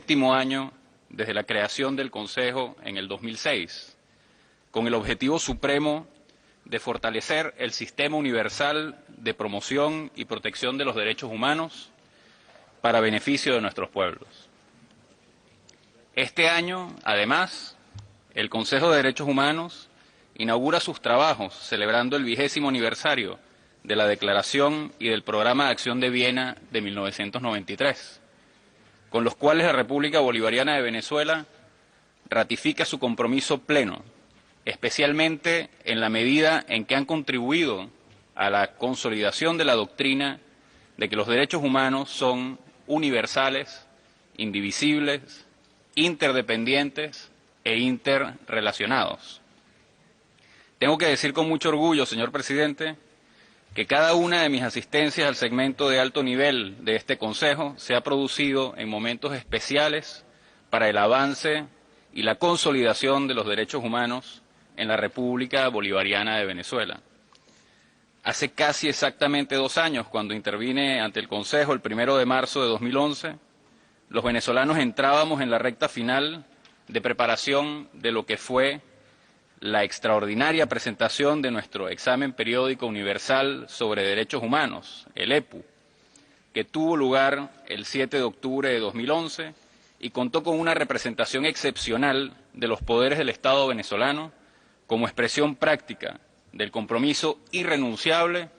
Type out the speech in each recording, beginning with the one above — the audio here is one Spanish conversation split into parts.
séptimo año desde la creación del Consejo en el 2006, con el objetivo supremo de fortalecer el sistema universal de promoción y protección de los derechos humanos para beneficio de nuestros pueblos. Este año, además, el Consejo de Derechos Humanos inaugura sus trabajos celebrando el 20º aniversario de la Declaración y del Programa de Acción de Viena de 1993, con los cuales la República Bolivariana de Venezuela ratifica su compromiso pleno, especialmente en la medida en que han contribuido a la consolidación de la doctrina de que los derechos humanos son universales, indivisibles, interdependientes e interrelacionados. Tengo que decir con mucho orgullo, señor presidente, que cada una de mis asistencias al segmento de alto nivel de este Consejo se ha producido en momentos especiales para el avance y la consolidación de los derechos humanos en la República Bolivariana de Venezuela. Hace casi exactamente 2 años, cuando intervine ante el Consejo el 1 de marzo de 2011, los venezolanos entrábamos en la recta final de preparación de lo que fue la extraordinaria presentación de nuestro examen periódico universal sobre derechos humanos, el EPU, que tuvo lugar el 7 de octubre de 2011 y contó con una representación excepcional de los poderes del Estado venezolano como expresión práctica del compromiso irrenunciable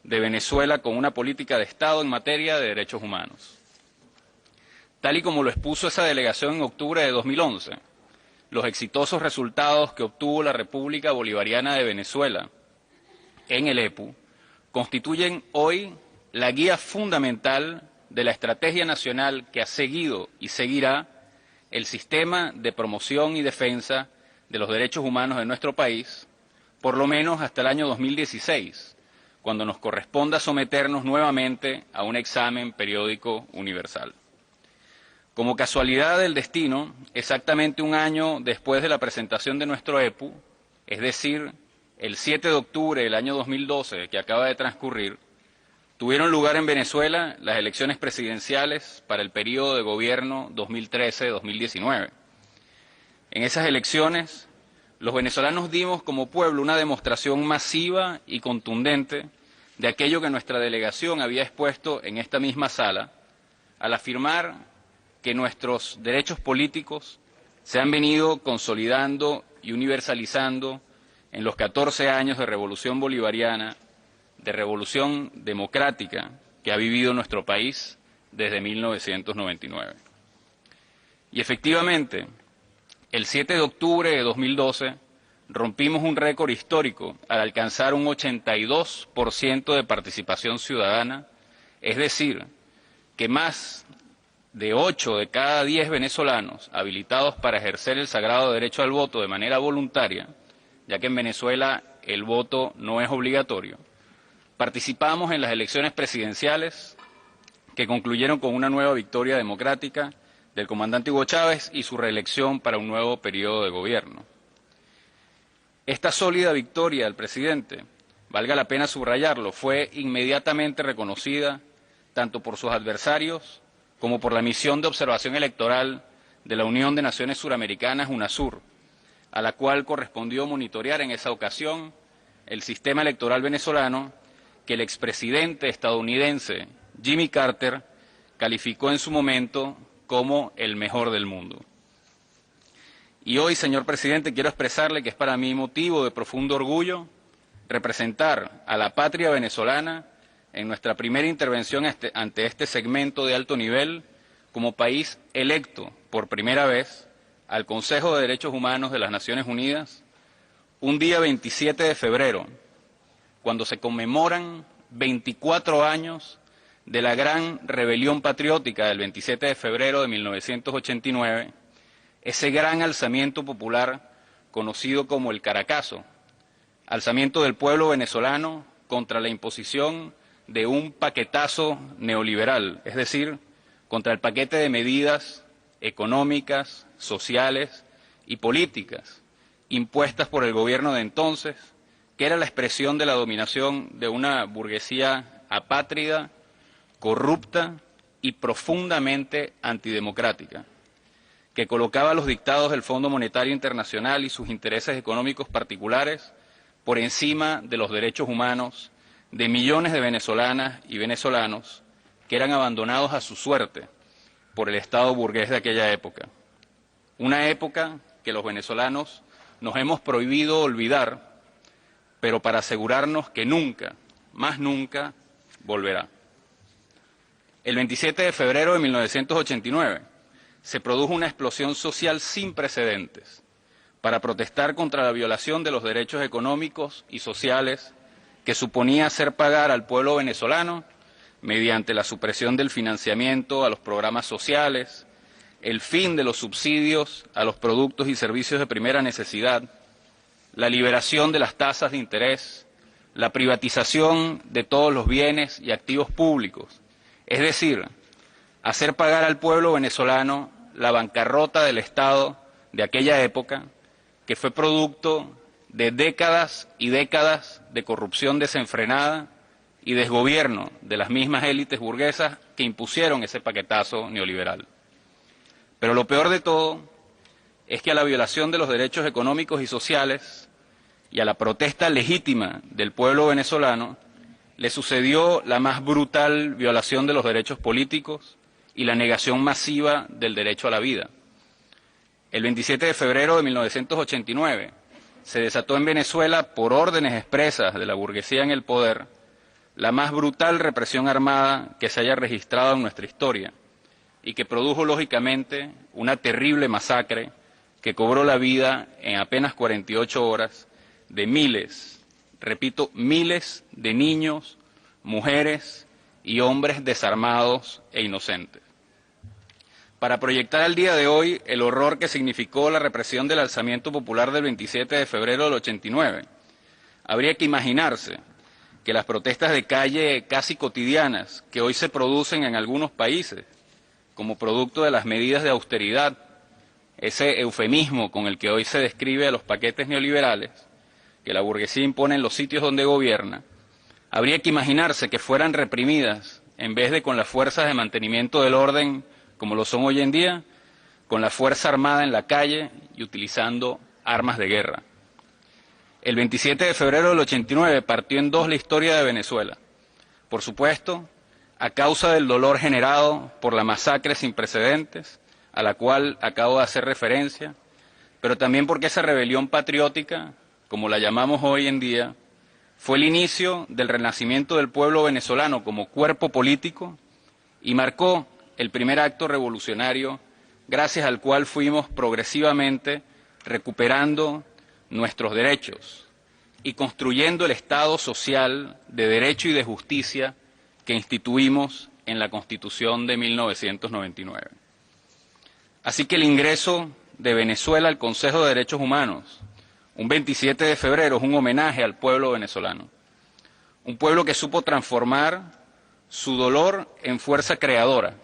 de Venezuela con una política de Estado en materia de derechos humanos. Tal y como lo expuso esa delegación en octubre de 2011, los exitosos resultados que obtuvo la República Bolivariana de Venezuela en el EPU constituyen hoy la guía fundamental de la estrategia nacional que ha seguido y seguirá el sistema de promoción y defensa de los derechos humanos de nuestro país, por lo menos hasta el año 2016, cuando nos corresponda someternos nuevamente a un examen periódico universal. Como casualidad del destino, exactamente un año después de la presentación de nuestro EPU, es decir, el 7 de octubre del año 2012 que acaba de transcurrir, tuvieron lugar en Venezuela las elecciones presidenciales para el periodo de gobierno 2013-2019. En esas elecciones, los venezolanos dimos como pueblo una demostración masiva y contundente de aquello que nuestra delegación había expuesto en esta misma sala, al afirmar que nuestros derechos políticos se han venido consolidando y universalizando en los 14 años de revolución bolivariana, de revolución democrática que ha vivido nuestro país desde 1999. Y efectivamente, el 7 de octubre de 2012 rompimos un récord histórico al alcanzar un 82% de participación ciudadana, es decir, que más de 8 de cada 10 venezolanos habilitados para ejercer el sagrado derecho al voto de manera voluntaria, ya que en Venezuela el voto no es obligatorio, participamos en las elecciones presidenciales que concluyeron con una nueva victoria democrática del comandante Hugo Chávez y su reelección para un nuevo periodo de gobierno. Esta sólida victoria del presidente, valga la pena subrayarlo, fue inmediatamente reconocida tanto por sus adversarios como por la misión de observación electoral de la Unión de Naciones Suramericanas, UNASUR, a la cual correspondió monitorear en esa ocasión el sistema electoral venezolano que el expresidente estadounidense Jimmy Carter calificó en su momento como el mejor del mundo. Y hoy, señor presidente, quiero expresarle que es para mí motivo de profundo orgullo representar a la patria venezolana en nuestra primera intervención ante este segmento de alto nivel como país electo por primera vez al Consejo de Derechos Humanos de las Naciones Unidas, un día 27 de febrero, cuando se conmemoran 24 años de la gran rebelión patriótica del 27 de febrero de 1989, ese gran alzamiento popular conocido como el Caracazo, alzamiento del pueblo venezolano contra la imposición de un paquetazo neoliberal, es decir, contra el paquete de medidas económicas, sociales y políticas impuestas por el gobierno de entonces, que era la expresión de la dominación de una burguesía apátrida, corrupta y profundamente antidemocrática. que colocaba los dictados del Fondo Monetario Internacional y sus intereses económicos particulares por encima de los derechos humanos de millones de venezolanas y venezolanos que eran abandonados a su suerte por el Estado burgués de aquella época. Una época que los venezolanos nos hemos prohibido olvidar, pero para asegurarnos que nunca, más nunca, volverá. El 27 de febrero de 1989 se produjo una explosión social sin precedentes para protestar contra la violación de los derechos económicos y sociales que suponía hacer pagar al pueblo venezolano mediante la supresión del financiamiento a los programas sociales, el fin de los subsidios a los productos y servicios de primera necesidad, la liberación de las tasas de interés, la privatización de todos los bienes y activos públicos, es decir, hacer pagar al pueblo venezolano la bancarrota del Estado de aquella época, que fue producto de décadas y décadas de corrupción desenfrenada y desgobierno de las mismas élites burguesas que impusieron ese paquetazo neoliberal. Pero lo peor de todo es que a la violación de los derechos económicos y sociales y a la protesta legítima del pueblo venezolano le sucedió la más brutal violación de los derechos políticos y la negación masiva del derecho a la vida. El 27 de febrero de 1989 se desató en Venezuela, por órdenes expresas de la burguesía en el poder, la más brutal represión armada que se haya registrado en nuestra historia y que produjo, lógicamente, una terrible masacre que cobró la vida en apenas 48 horas de miles, repito, miles de niños, mujeres y hombres desarmados e inocentes. Para proyectar al día de hoy el horror que significó la represión del alzamiento popular del 27 de febrero del 89, habría que imaginarse que las protestas de calle casi cotidianas que hoy se producen en algunos países, como producto de las medidas de austeridad, ese eufemismo con el que hoy se describe a los paquetes neoliberales que la burguesía impone en los sitios donde gobierna, habría que imaginarse que fueran reprimidas, en vez de con las fuerzas de mantenimiento del orden, como lo son hoy en día, con la fuerza armada en la calle y utilizando armas de guerra. El 27 de febrero del 89 partió en dos la historia de Venezuela. Por supuesto, a causa del dolor generado por la masacre sin precedentes, a la cual acabo de hacer referencia, pero también porque esa rebelión patriótica, como la llamamos hoy en día, fue el inicio del renacimiento del pueblo venezolano como cuerpo político y marcó el primer acto revolucionario gracias al cual fuimos progresivamente recuperando nuestros derechos y construyendo el Estado social de derecho y de justicia que instituimos en la Constitución de 1999. Así que el ingreso de Venezuela al Consejo de Derechos Humanos, un 27 de febrero, es un homenaje al pueblo venezolano, un pueblo que supo transformar su dolor en fuerza creadora,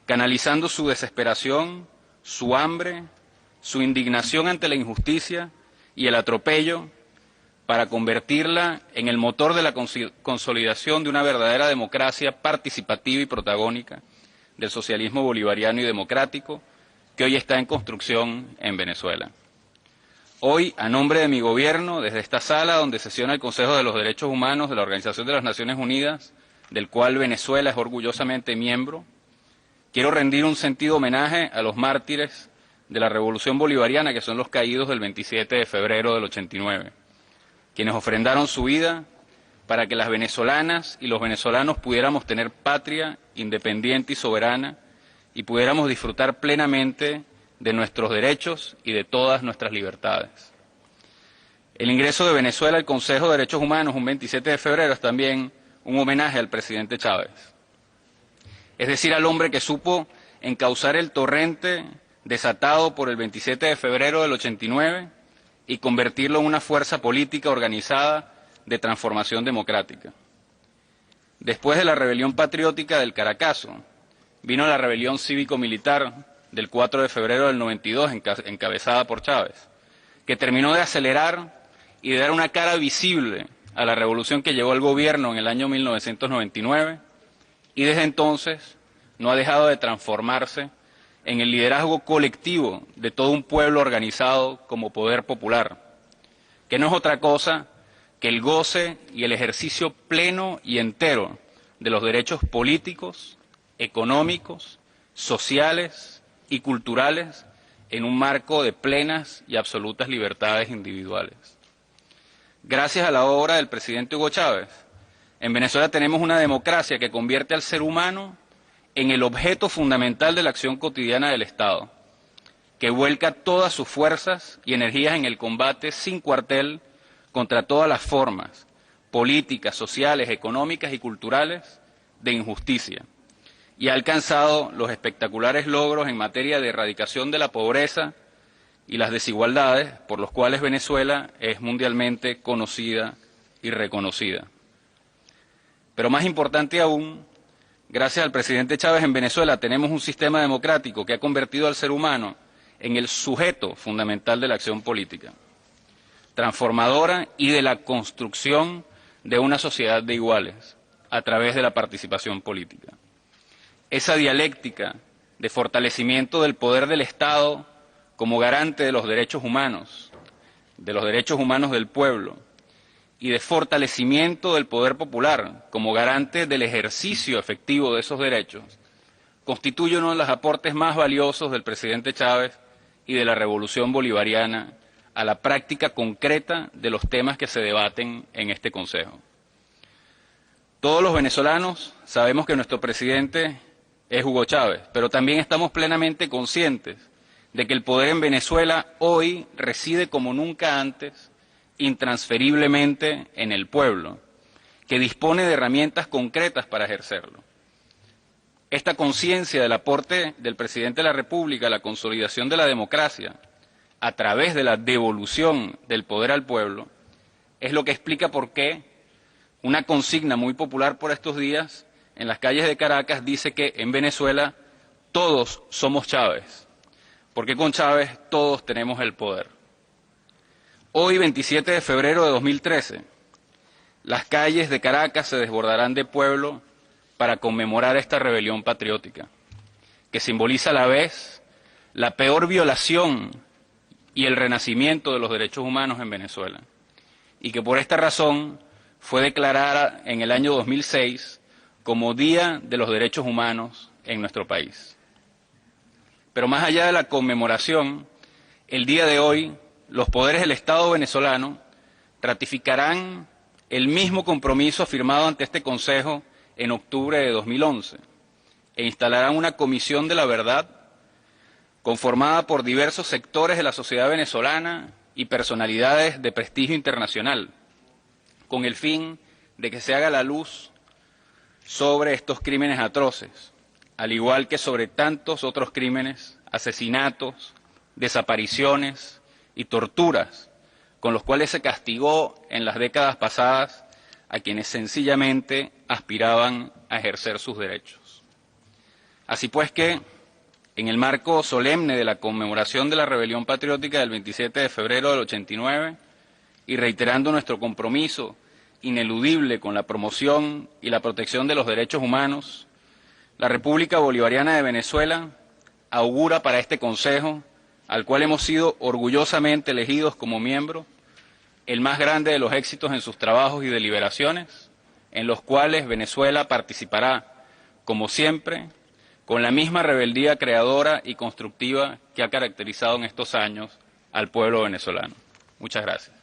canalizando su desesperación, su hambre, su indignación ante la injusticia y el atropello para convertirla en el motor de la consolidación de una verdadera democracia participativa y protagónica del socialismo bolivariano y democrático que hoy está en construcción en Venezuela. Hoy, a nombre de mi gobierno, desde esta sala donde sesiona el Consejo de los Derechos Humanos de la Organización de las Naciones Unidas, del cual Venezuela es orgullosamente miembro, quiero rendir un sentido homenaje a los mártires de la Revolución Bolivariana, que son los caídos del 27 de febrero del 89, quienes ofrendaron su vida para que las venezolanas y los venezolanos pudiéramos tener patria independiente y soberana y pudiéramos disfrutar plenamente de nuestros derechos y de todas nuestras libertades. El ingreso de Venezuela al Consejo de Derechos Humanos un 27 de febrero es también un homenaje al presidente Chávez, es decir, al hombre que supo encauzar el torrente desatado por el 27 de febrero del 89 y convertirlo en una fuerza política organizada de transformación democrática. Después de la rebelión patriótica del Caracazo, vino la rebelión cívico-militar del 4 de febrero del 92, encabezada por Chávez, que terminó de acelerar y de dar una cara visible a la revolución que llevó el gobierno en el año 1999, y desde entonces no ha dejado de transformarse en el liderazgo colectivo de todo un pueblo organizado como poder popular, que no es otra cosa que el goce y el ejercicio pleno y entero de los derechos políticos, económicos, sociales y culturales en un marco de plenas y absolutas libertades individuales. Gracias a la obra del presidente Hugo Chávez, en Venezuela tenemos una democracia que convierte al ser humano en el objeto fundamental de la acción cotidiana del Estado, que vuelca todas sus fuerzas y energías en el combate sin cuartel contra todas las formas políticas, sociales, económicas y culturales de injusticia, y ha alcanzado los espectaculares logros en materia de erradicación de la pobreza y las desigualdades por los cuales Venezuela es mundialmente conocida y reconocida. Pero más importante aún, gracias al presidente Chávez en Venezuela tenemos un sistema democrático que ha convertido al ser humano en el sujeto fundamental de la acción política, transformadora y de la construcción de una sociedad de iguales a través de la participación política. Esa dialéctica de fortalecimiento del poder del Estado como garante de los derechos humanos del pueblo, y de fortalecimiento del poder popular como garante del ejercicio efectivo de esos derechos, constituye uno de los aportes más valiosos del presidente Chávez y de la revolución bolivariana a la práctica concreta de los temas que se debaten en este Consejo. Todos los venezolanos sabemos que nuestro presidente es Hugo Chávez, pero también estamos plenamente conscientes de que el poder en Venezuela hoy reside como nunca antes, intransferiblemente en el pueblo, que dispone de herramientas concretas para ejercerlo. Esta conciencia del aporte del presidente de la República a la consolidación de la democracia a través de la devolución del poder al pueblo es lo que explica por qué una consigna muy popular por estos días en las calles de Caracas dice que en Venezuela todos somos Chávez, porque con Chávez todos tenemos el poder. Hoy, 27 de febrero de 2013, las calles de Caracas se desbordarán de pueblo para conmemorar esta rebelión patriótica, que simboliza a la vez la peor violación y el renacimiento de los derechos humanos en Venezuela, y que por esta razón fue declarada en el año 2006 como Día de los Derechos Humanos en nuestro país. Pero más allá de la conmemoración, el día de hoy los poderes del Estado venezolano ratificarán el mismo compromiso firmado ante este Consejo en octubre de 2011 e instalarán una comisión de la verdad conformada por diversos sectores de la sociedad venezolana y personalidades de prestigio internacional, con el fin de que se haga la luz sobre estos crímenes atroces, al igual que sobre tantos otros crímenes, asesinatos, desapariciones y torturas, con los cuales se castigó en las décadas pasadas a quienes sencillamente aspiraban a ejercer sus derechos. Así pues que, en el marco solemne de la conmemoración de la rebelión patriótica del 27 de febrero del 89, y reiterando nuestro compromiso ineludible con la promoción y la protección de los derechos humanos, la República Bolivariana de Venezuela augura para este Consejo, al cual hemos sido orgullosamente elegidos como miembro, el más grande de los éxitos en sus trabajos y deliberaciones, en los cuales Venezuela participará, como siempre, con la misma rebeldía creadora y constructiva que ha caracterizado en estos años al pueblo venezolano. Muchas gracias.